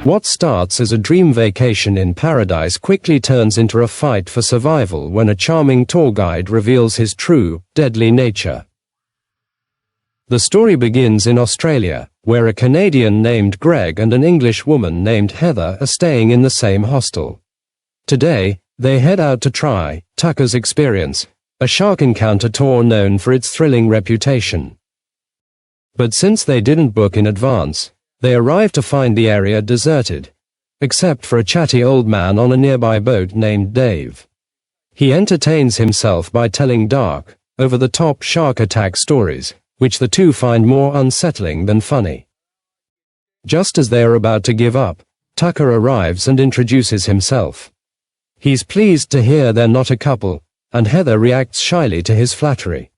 What starts as a dream vacation in paradise quickly turns into a fight for survival when a charming tour guide reveals his true, deadly nature. The story begins in Australia, where a Canadian named Greg and an English woman named Heather are staying in the same hostel. Today, they head out to try Tucker's Experience, a shark encounter tour known for its thrilling reputation. But since they didn't book in advance, they arrive to find the area deserted, except for a chatty old man on a nearby boat named Dave. He entertains himself by telling dark, over-the-top shark attack stories, which the two find more unsettling than funny. Just as they are about to give up, Tucker arrives and introduces himself. He's pleased to hear they're not a couple, and Heather reacts shyly to his flattery.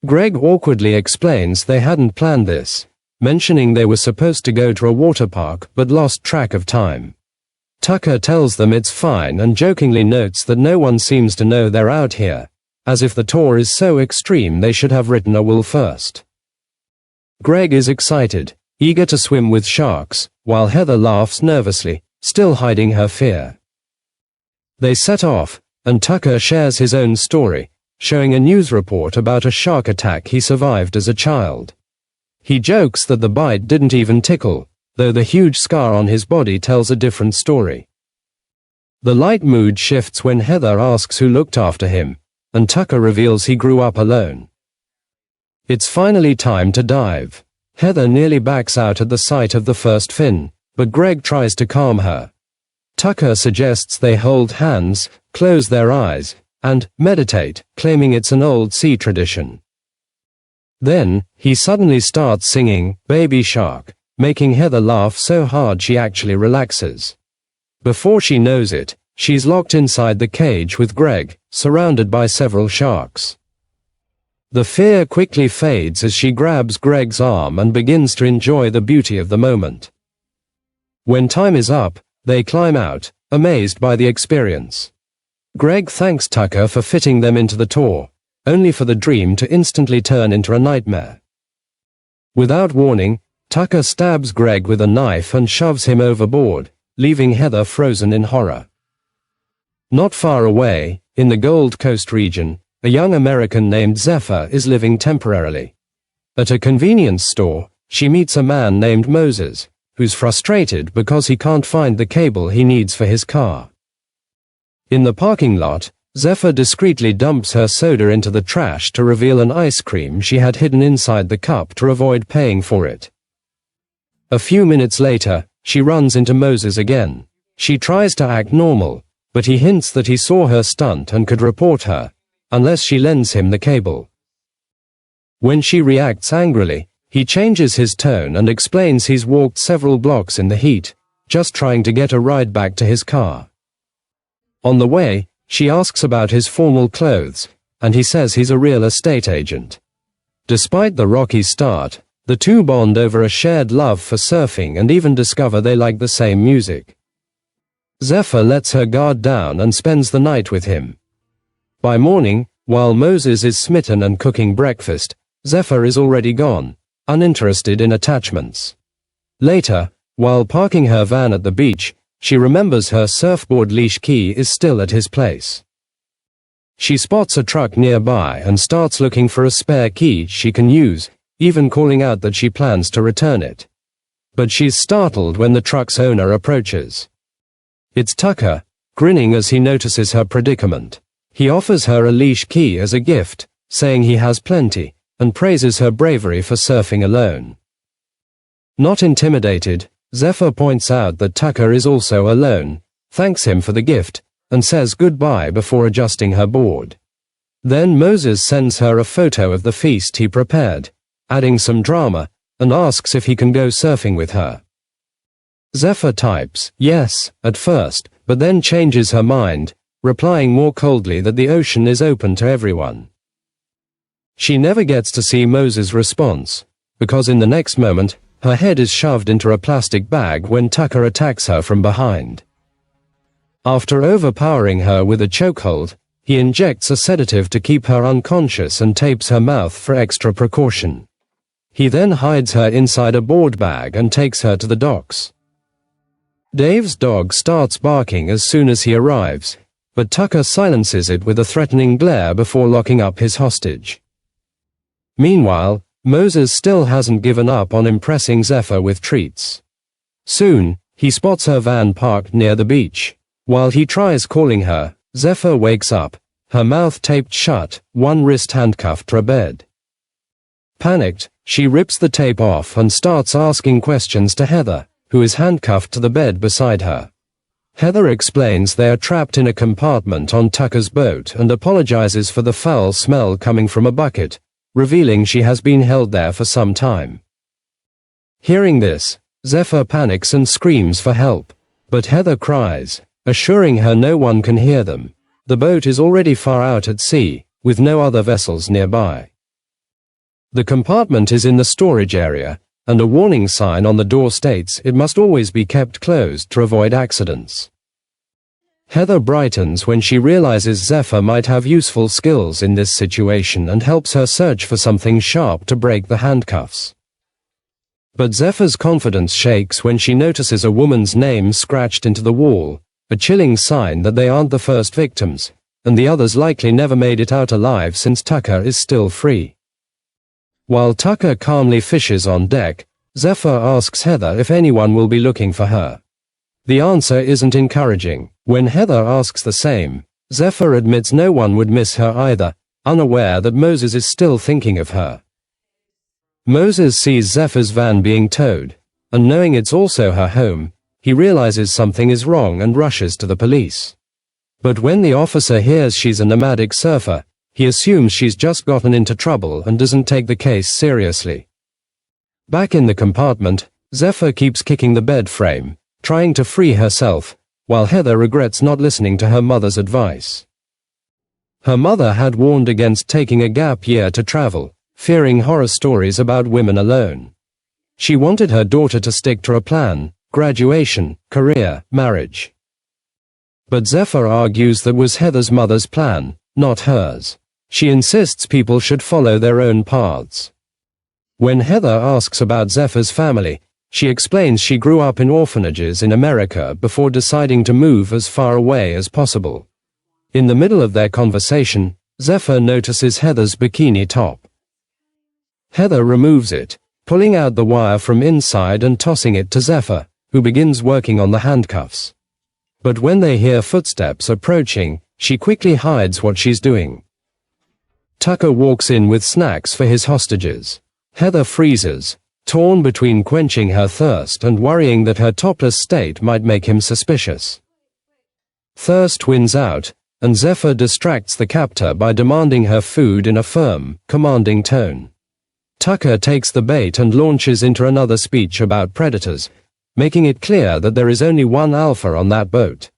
Greg awkwardly explains they hadn't planned this, mentioning they were supposed to go to a water park but lost track of time. Tucker tells them it's fine and jokingly notes that no one seems to know they're out here, as if the tour is so extreme they should have written a will first. Greg is excited, eager to swim with sharks, while Heather laughs nervously, still hiding her fear. They set off, and Tucker shares his own story, showing a news report about a shark attack he survived as a child. He jokes that the bite didn't even tickle, though the huge scar on his body tells a different story. The light mood shifts when Heather asks who looked after him, and Tucker reveals he grew up alone. It's finally time to dive. Heather nearly backs out at the sight of the first fin, but Greg tries to calm her. Tucker suggests they hold hands, close their eyes, and meditate, claiming it's an old sea tradition. Then, he suddenly starts singing Baby Shark, making Heather laugh so hard she actually relaxes. Before she knows it, she's locked inside the cage with Greg, surrounded by several sharks. The fear quickly fades as she grabs Greg's arm and begins to enjoy the beauty of the moment. When time is up, they climb out, amazed by the experience. Greg thanks Tucker for fitting them into the tour, only for the dream to instantly turn into a nightmare. Without warning, Tucker stabs Greg with a knife and shoves him overboard, leaving Heather frozen in horror. Not far away, in the Gold Coast region, a young American named Zephyr is living temporarily. At a convenience store, she meets a man named Moses, who's frustrated because he can't find the cable he needs for his car. In the parking lot, Zephyr discreetly dumps her soda into the trash to reveal an ice cream she had hidden inside the cup to avoid paying for it. A few minutes later, she runs into Moses again. She tries to act normal, but he hints that he saw her stunt and could report her, unless she lends him the cable. When she reacts angrily, he changes his tone and explains he's walked several blocks in the heat, just trying to get a ride back to his car. On the way, she asks about his formal clothes, and he says he's a real estate agent. Despite the rocky start, the two bond over a shared love for surfing and even discover they like the same music. Zephyr lets her guard down and spends the night with him. By morning, while Moses is smitten and cooking breakfast, Zephyr is already gone, uninterested in attachments. Later, while parking her van at the beach, she remembers her surfboard leash key is still at his place. She spots a truck nearby and starts looking for a spare key she can use, even calling out that she plans to return it. But she's startled when the truck's owner approaches. It's Tucker, grinning as he notices her predicament. He offers her a leash key as a gift, saying he has plenty, and praises her bravery for surfing alone. Not intimidated, Zephyr points out that Tucker is also alone, thanks him for the gift, and says goodbye before adjusting her board. Then Moses sends her a photo of the feast he prepared, adding some drama, and asks if he can go surfing with her. Zephyr types yes at first, but then changes her mind, replying more coldly that the ocean is open to everyone. She never gets to see Moses' response, because in the next moment, her head is shoved into a plastic bag when Tucker attacks her from behind. After overpowering her with a chokehold, he injects a sedative to keep her unconscious and tapes her mouth for extra precaution. He then hides her inside a board bag and takes her to the docks. Dave's dog starts barking as soon as he arrives, but Tucker silences it with a threatening glare before locking up his hostage. Meanwhile, Moses still hasn't given up on impressing Zephyr with treats. Soon, he spots her van parked near the beach. While he tries calling her, Zephyr wakes up, her mouth taped shut, one wrist handcuffed to a bed. Panicked, she rips the tape off and starts asking questions to Heather, who is handcuffed to the bed beside her. Heather explains they are trapped in a compartment on Tucker's boat and apologizes for the foul smell coming from a bucket, revealing she has been held there for some time. Hearing this, Zephyr panics and screams for help, but Heather cries, assuring her no one can hear them. The boat is already far out at sea, with no other vessels nearby. The compartment is in the storage area, and a warning sign on the door states it must always be kept closed to avoid accidents. Heather brightens when she realizes Zephyr might have useful skills in this situation and helps her search for something sharp to break the handcuffs. But Zephyr's confidence shakes when she notices a woman's name scratched into the wall, a chilling sign that they aren't the first victims, and the others likely never made it out alive since Tucker is still free. While Tucker calmly fishes on deck, Zephyr asks Heather if anyone will be looking for her. The answer isn't encouraging. When Heather asks the same, Zephyr admits no one would miss her either, unaware that Moses is still thinking of her. Moses sees Zephyr's van being towed, and knowing it's also her home, he realizes something is wrong and rushes to the police. But when the officer hears she's a nomadic surfer, he assumes she's just gotten into trouble and doesn't take the case seriously. Back in the compartment, Zephyr keeps kicking the bed frame, trying to free herself, while Heather regrets not listening to her mother's advice. Her mother had warned against taking a gap year to travel, fearing horror stories about women alone. She wanted her daughter to stick to a plan: graduation, career, marriage. But Zephyr argues that was Heather's mother's plan, not hers. She insists people should follow their own paths. When Heather asks about Zephyr's family, she explains she grew up in orphanages in America before deciding to move as far away as possible. In the middle of their conversation, Zephyr notices Heather's bikini top. Heather removes it, pulling out the wire from inside and tossing it to Zephyr, who begins working on the handcuffs. But when they hear footsteps approaching, she quickly hides what she's doing. Tucker walks in with snacks for his hostages. Heather freezes, torn between quenching her thirst and worrying that her topless state might make him suspicious. Thirst wins out, and Zephyr distracts the captor by demanding her food in a firm, commanding tone. Tucker takes the bait and launches into another speech about predators, making it clear that there is only one alpha on that boat.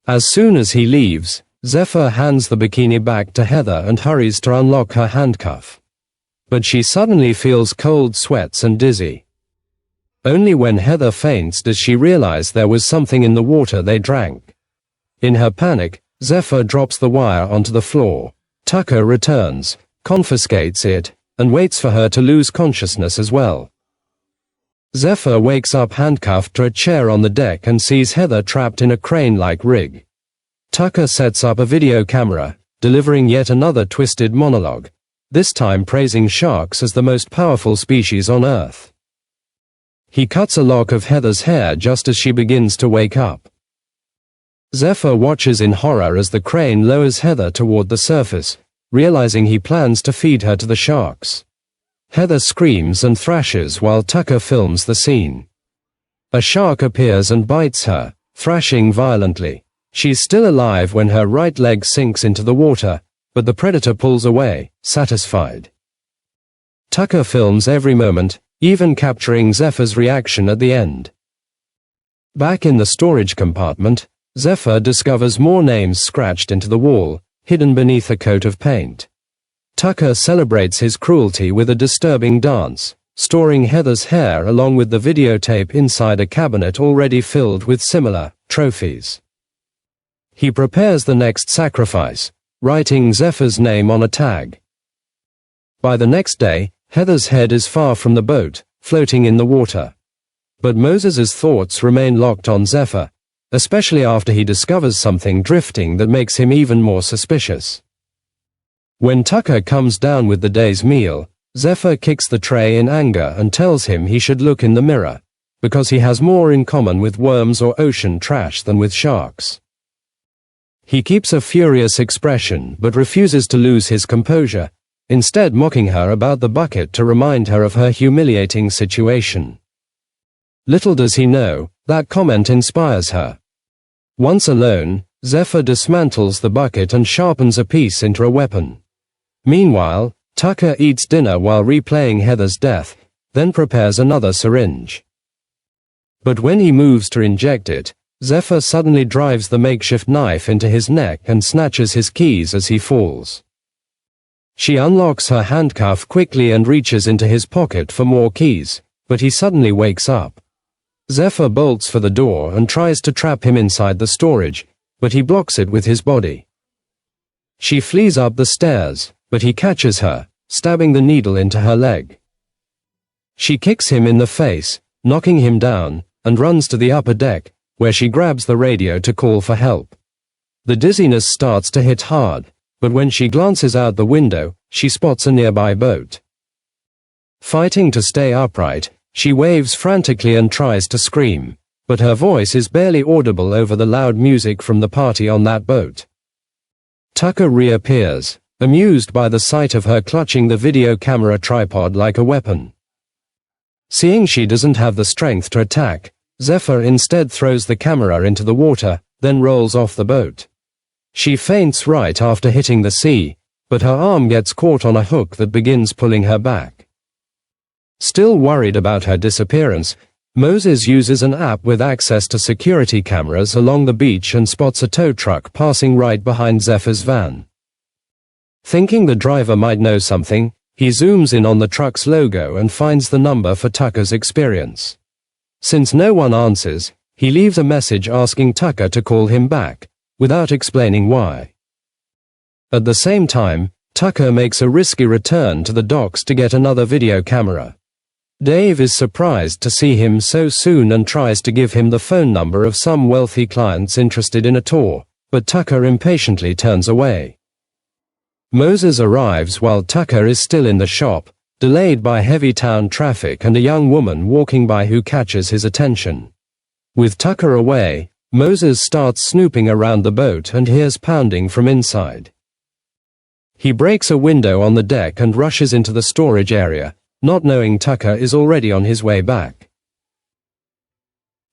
As soon as he leaves, Zephyr hands the bikini back to Heather and hurries to unlock her handcuff. But she suddenly feels cold sweats and dizzy. Only when Heather faints does she realize there was something in the water they drank. In her panic, Zephyr drops the wire onto the floor. Tucker returns, confiscates it, and waits for her to lose consciousness as well. Zephyr wakes up handcuffed to a chair on the deck and sees Heather trapped in a crane-like rig. Tucker sets up a video camera, delivering yet another twisted monologue, this time praising sharks as the most powerful species on Earth. He cuts a lock of Heather's hair just as she begins to wake up. Zephyr watches in horror as the crane lowers Heather toward the surface, realizing he plans to feed her to the sharks. Heather screams and thrashes while Tucker films the scene. A shark appears and bites her, thrashing violently. She's still alive when her right leg sinks into the water, but the predator pulls away, satisfied. Tucker films every moment, even capturing Zephyr's reaction at the end. Back in the storage compartment, Zephyr discovers more names scratched into the wall, hidden beneath a coat of paint. Tucker celebrates his cruelty with a disturbing dance, storing Heather's hair along with the videotape inside a cabinet already filled with similar trophies. He prepares the next sacrifice, writing Zephyr's name on a tag. By the next day, Heather's head is far from the boat, floating in the water. But Moses's thoughts remain locked on Zephyr, especially after he discovers something drifting that makes him even more suspicious. When Tucker comes down with the day's meal, Zephyr kicks the tray in anger and tells him he should look in the mirror, because he has more in common with worms or ocean trash than with sharks. He keeps a furious expression but refuses to lose his composure, instead mocking her about the bucket to remind her of her humiliating situation. Little does he know, that comment inspires her. Once alone, Zephyr dismantles the bucket and sharpens a piece into a weapon. Meanwhile, Tucker eats dinner while replaying Heather's death, then prepares another syringe. But when he moves to inject it, Zephyr suddenly drives the makeshift knife into his neck and snatches his keys as he falls. She unlocks her handcuff quickly and reaches into his pocket for more keys, but he suddenly wakes up. Zephyr bolts for the door and tries to trap him inside the storage, but he blocks it with his body. She flees up the stairs, but he catches her, stabbing the needle into her leg. She kicks him in the face, knocking him down, and runs to the upper deck, where she grabs the radio to call for help. The dizziness starts to hit hard, but when she glances out the window, she spots a nearby boat. Fighting to stay upright, she waves frantically and tries to scream, but her voice is barely audible over the loud music from the party on that boat. Tucker reappears, amused by the sight of her clutching the video camera tripod like a weapon. Seeing she doesn't have the strength to attack, Zephyr instead throws the camera into the water, then rolls off the boat. She faints right after hitting the sea, but her arm gets caught on a hook that begins pulling her back. Still worried about her disappearance, Moses uses an app with access to security cameras along the beach and spots a tow truck passing right behind Zephyr's van. Thinking the driver might know something, he zooms in on the truck's logo and finds the number for Tucker's experience. Since no one answers, he leaves a message asking Tucker to call him back, without explaining why. At the same time, Tucker makes a risky return to the docks to get another video camera. Dave is surprised to see him so soon and tries to give him the phone number of some wealthy clients interested in a tour, but Tucker impatiently turns away. Moses arrives while Tucker is still in the shop, delayed by heavy town traffic and a young woman walking by who catches his attention. With Tucker away, Moses starts snooping around the boat and hears pounding from inside. He breaks a window on the deck and rushes into the storage area, not knowing Tucker is already on his way back.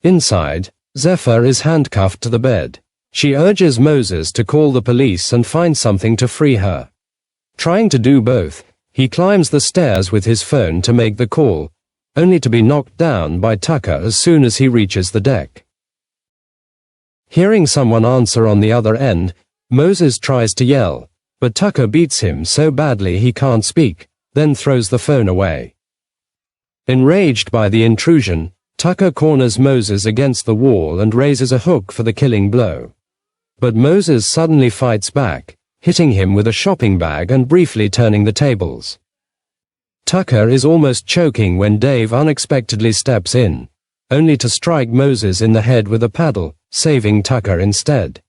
Inside, Zephyr is handcuffed to the bed. She urges Moses to call the police and find something to free her. Trying to do both, he climbs the stairs with his phone to make the call, only to be knocked down by Tucker as soon as he reaches the deck. Hearing someone answer on the other end, Moses tries to yell, but Tucker beats him so badly he can't speak, then throws the phone away. Enraged by the intrusion, Tucker corners Moses against the wall and raises a hook for the killing blow. But Moses suddenly fights back, hitting him with a shopping bag and briefly turning the tables. Tucker is almost choking when Dave unexpectedly steps in, only to strike Moses in the head with a paddle, saving Tucker instead.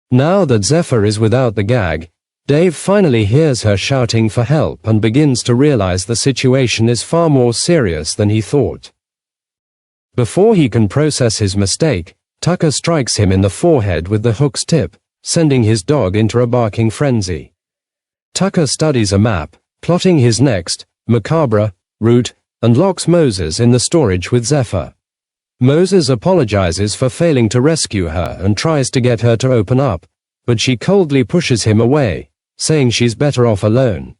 Now that Zephyr is without the gag, Dave finally hears her shouting for help and begins to realize the situation is far more serious than he thought. Before he can process his mistake, Tucker strikes him in the forehead with the hook's tip, sending his dog into a barking frenzy. Tucker studies a map, plotting his next, macabre, route, and locks Moses in the storage with Zephyr. Moses apologizes for failing to rescue her and tries to get her to open up, but she coldly pushes him away, saying she's better off alone.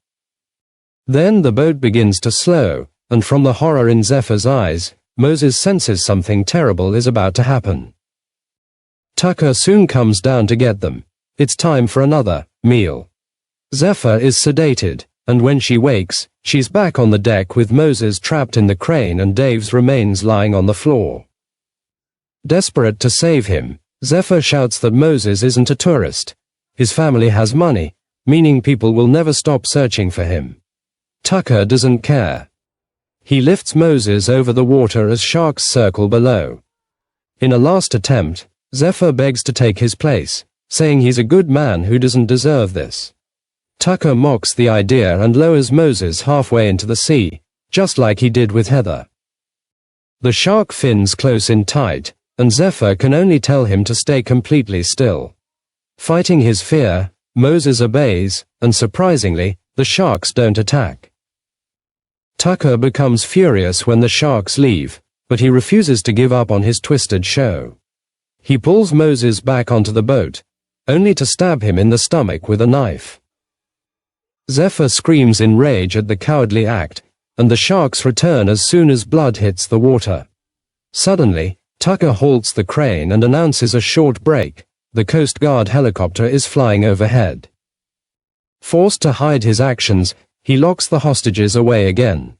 Then the boat begins to slow, and from the horror in Zephyr's eyes, Moses senses something terrible is about to happen. Tucker soon comes down to get them. It's time for another meal. Zephyr is sedated, and when she wakes, she's back on the deck with Moses trapped in the crane and Dave's remains lying on the floor. Desperate to save him, Zephyr shouts that Moses isn't a tourist. His family has money, meaning people will never stop searching for him. Tucker doesn't care. he lifts Moses over the water as sharks circle below. In a last attempt, Zephyr begs to take his place, saying he's a good man who doesn't deserve this. Tucker mocks the idea and lowers Moses halfway into the sea, just like he did with Heather. The shark fins close in tight, and Zephyr can only tell him to stay completely still. Fighting his fear, Moses obeys, and surprisingly, the sharks don't attack. Tucker becomes furious when the sharks leave, but he refuses to give up on his twisted show. He pulls Moses back onto the boat, only to stab him in the stomach with a knife. Zephyr screams in rage at the cowardly act, and the sharks return as soon as blood hits the water. Suddenly, Tucker halts the crane and announces a short break. The Coast Guard helicopter is flying overhead. Forced to hide his actions, he locks the hostages away again.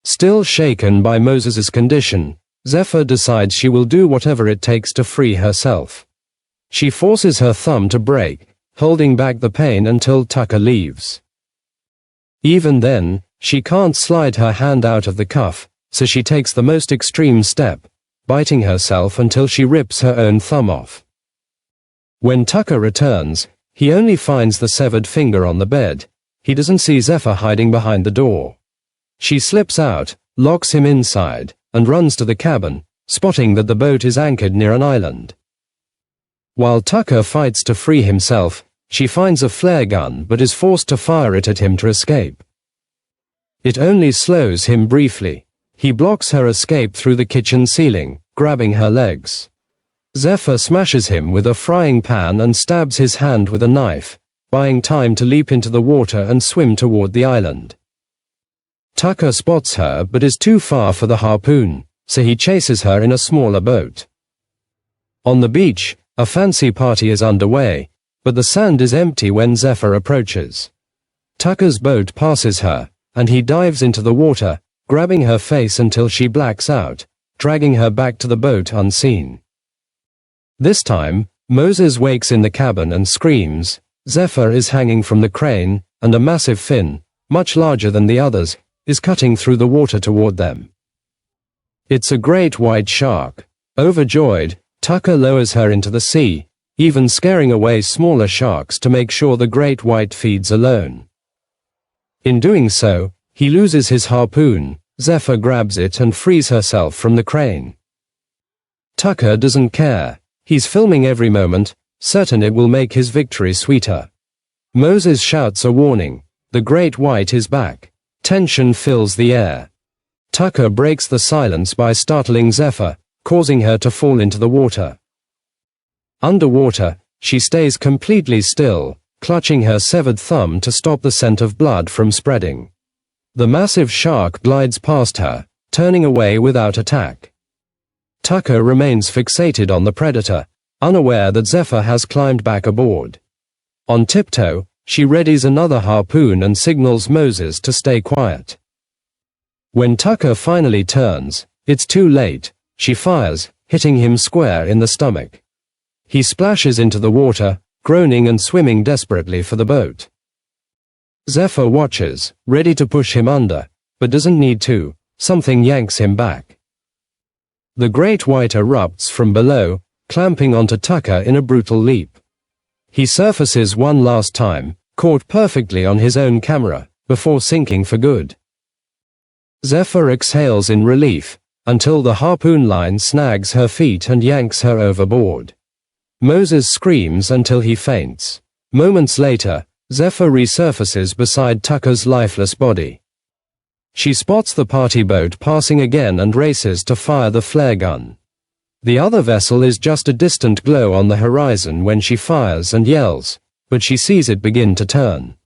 Still shaken by Moses's condition, Zephyr decides she will do whatever it takes to free herself. She forces her thumb to break, holding back the pain until Tucker leaves. Even then, she can't slide her hand out of the cuff, so she takes the most extreme step, biting herself until she rips her own thumb off. When Tucker returns, he only finds the severed finger on the bed. He doesn't see Zephyr hiding behind the door. She slips out, locks him inside, and runs to the cabin, spotting that the boat is anchored near an island. While Tucker fights to free himself, she finds a flare gun but is forced to fire it at him to escape. It only slows him briefly. He blocks her escape through the kitchen ceiling, grabbing her legs. Zephyr smashes him with a frying pan and stabs his hand with a knife, buying time to leap into the water and swim toward the island. Tucker spots her but is too far for the harpoon, so he chases her in a smaller boat. On the beach, a fancy party is underway, but the sand is empty when Zephyr approaches. Tucker's boat passes her, and he dives into the water, grabbing her face until she blacks out, dragging her back to the boat unseen. This time, Moses wakes in the cabin and screams. Zephyr is hanging from the crane, and a massive fin, much larger than the others, is cutting through the water toward them. It's a great white shark. Overjoyed, Tucker lowers her into the sea, even scaring away smaller sharks to make sure the great white feeds alone. In doing so, he loses his harpoon. Zephyr grabs it and frees herself from the crane. Tucker doesn't care. He's filming every moment, certain it will make his victory sweeter. Moses shouts a warning. The great white is back. Tension fills the air. Tucker breaks the silence by startling Zephyr, causing her to fall into the water. Underwater, she stays completely still, clutching her severed thumb to stop the scent of blood from spreading. The massive shark glides past her, turning away without attack. Tucker remains fixated on the predator, unaware that Zephyr has climbed back aboard. On tiptoe, she readies another harpoon and signals Moses to stay quiet. When Tucker finally turns, it's too late. She fires, hitting him square in the stomach. He splashes into the water, groaning and swimming desperately for the boat. Zephyr watches, ready to push him under, but doesn't need to. Something yanks him back. The great white erupts from below, clamping onto Tucker in a brutal leap. He surfaces one last time, caught perfectly on his own camera, before sinking for good. Zephyr exhales in relief, until the harpoon line snags her feet and yanks her overboard. Moses screams until he faints. Moments later, Zephyr resurfaces beside Tucker's lifeless body. She spots the party boat passing again and races to fire the flare gun. The other vessel is just a distant glow on the horizon when she fires and yells, but she sees it begin to turn.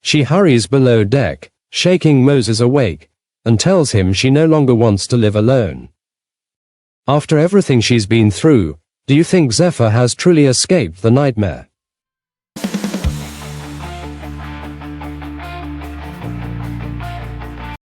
She hurries below deck, shaking Moses awake, and tells him she no longer wants to live alone. After everything she's been through, do you think Zephyr has truly escaped the nightmare?